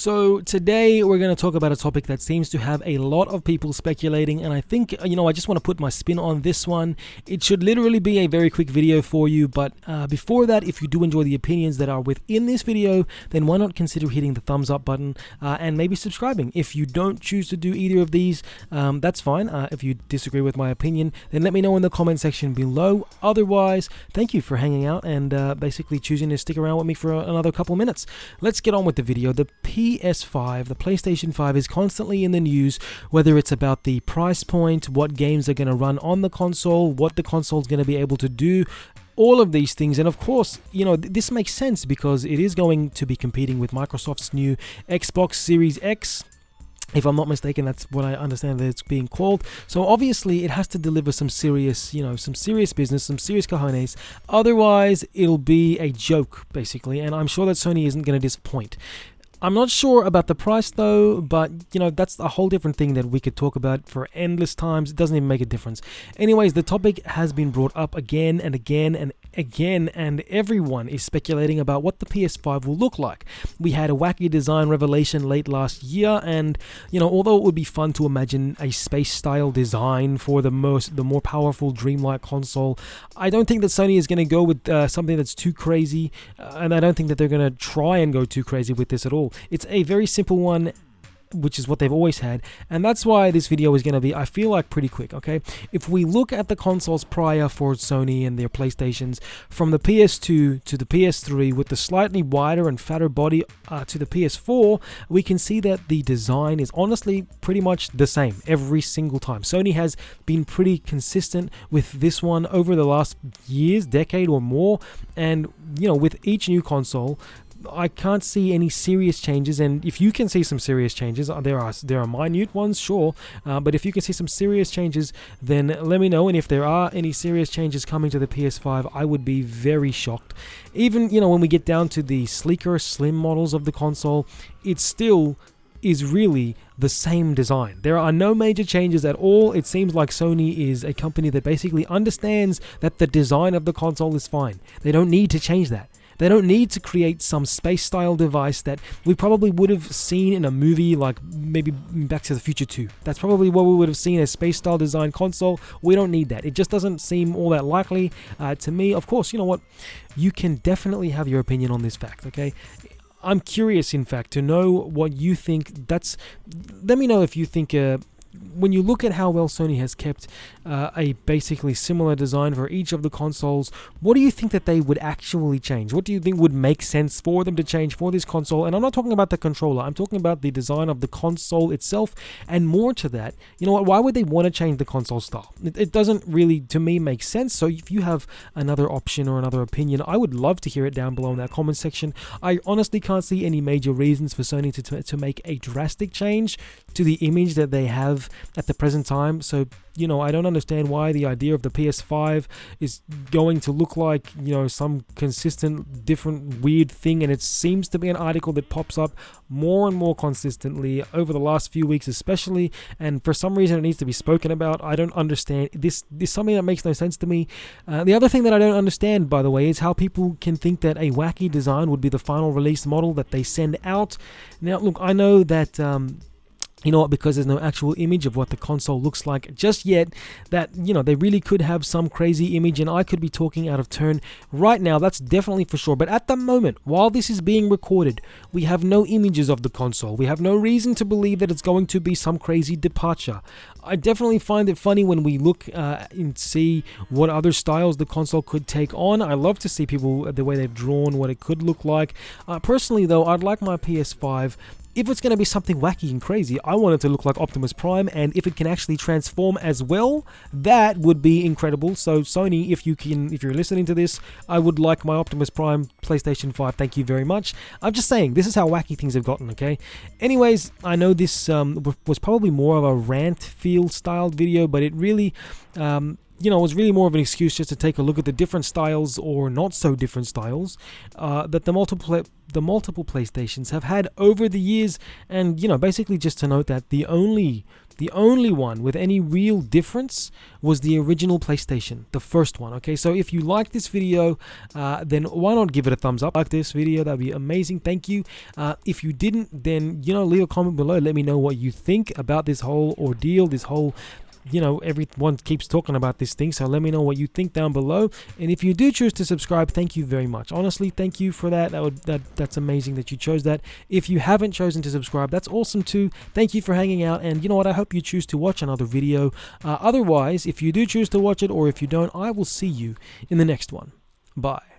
So today we're going to talk about a topic that seems to have a lot of people speculating, and I think, I just want to put my spin on this one. It should literally be a very quick video for you, but before that, if you do enjoy the opinions that are within this video, then why not consider hitting the thumbs up button and maybe subscribing. If you don't choose to do either of these, that's fine. If you disagree with my opinion, then let me know in the comment section below. Otherwise, thank you for hanging out and basically choosing to stick around with me for another couple minutes. Let's get on with the video. The PS5, the PlayStation 5 is constantly in the news, whether it's about the price point, what games are going to run on the console, what the console is going to be able to do, all of these things. And of course, this makes sense because it is going to be competing with Microsoft's new Xbox Series X. If I'm not mistaken, that's what I understand that it's being called. So obviously it has to deliver some serious, some serious business, some serious cojones. Otherwise, it'll be a joke, basically. And I'm sure that Sony isn't going to disappoint. I'm not sure about the price though, but that's a whole different thing that we could talk about for endless times. It doesn't even make a difference. Anyways, the topic has been brought up again and again and again, and everyone is speculating about what the PS5 will look like. We had a wacky design revelation late last year, and although it would be fun to imagine a space style design for the more powerful dreamlike console, I don't think that Sony is going to go with something that's too crazy, and I don't think that they're going to try and go too crazy with this at all. It's a very simple one, which is what they've always had, and that's why this video is going to be, I feel like, pretty quick, okay? If we look at the consoles prior for Sony and their PlayStations, from the PS2 to the PS3 with the slightly wider and fatter body to the PS4, we can see that the design is honestly pretty much the same every single time. Sony has been pretty consistent with this one over the last years, decade or more, and with each new console, I can't see any serious changes. And if you can see some serious changes, there are minute ones, sure, but if you can see some serious changes, then let me know. And if there are any serious changes coming to the PS5, I would be very shocked. Even when we get down to the sleeker, slim models of the console, it still is really the same design. There are no major changes at all. It seems like Sony is a company that basically understands that the design of the console is fine. They don't need to change that. They don't need to create some space-style device that we probably would have seen in a movie like maybe Back to the Future 2. That's probably what we would have seen, a space-style design console. We don't need that. It just doesn't seem all that likely to me. Of course, you know what? You can definitely have your opinion on this fact, okay? I'm curious, in fact, to know what you think. Let me know if you think... when you look at how well Sony has kept a basically similar design for each of the consoles, what do you think that they would actually change? What do you think would make sense for them to change for this console? And I'm not talking about the controller. I'm talking about the design of the console itself. And more to that, why would they want to change the console style? It doesn't really, to me, make sense. So if you have another option or another opinion, I would love to hear it down below in that comment section. I honestly can't see any major reasons for Sony to make a drastic change to the image that they have at the present time. So I don't understand why the idea of the PS5 is going to look like some consistent different weird thing, and it seems to be an article that pops up more and more consistently over the last few weeks especially, and for some reason it needs to be spoken about. I don't understand this is something that makes no sense to me. The other thing that I don't understand, by the way, is how people can think that a wacky design would be the final release model that they send out. Now look, I know that because there's no actual image of what the console looks like just yet, that they really could have some crazy image, and I could be talking out of turn right now, that's definitely for sure. But at the moment, while this is being recorded, we have no images of the console. We have no reason to believe that it's going to be some crazy departure. I definitely find it funny when we look and see what other styles the console could take on. I love to see people, the way they've drawn what it could look like. Personally though, I'd like my PS5, if it's going to be something wacky and crazy, I want it to look like Optimus Prime, and if it can actually transform as well, that would be incredible. So Sony, if you're listening to this, I would like my Optimus Prime PlayStation 5. Thank you very much. I'm just saying, this is how wacky things have gotten, okay? Anyways, I know this was probably more of a rant feel styled video, but it really... it was really more of an excuse just to take a look at the different styles, or not so different styles, that the multiple PlayStations have had over the years, and basically just to note that the only The only one with any real difference was the original PlayStation, the first one. Okay, so if you like this video, then why not give it a thumbs up? Like this video, that'd be amazing. Thank you. If you didn't, then leave a comment below. Let me know what you think about this whole ordeal, this whole everyone keeps talking about this thing, so let me know what you think down below. And if you do choose to subscribe, thank you very much. Honestly, thank you for that. That's amazing that you chose that. If you haven't chosen to subscribe, that's awesome too. Thank you for hanging out, and you know what, I hope you choose to watch another video. Otherwise, if you do choose to watch it, or if you don't, I will see you in the next one. Bye.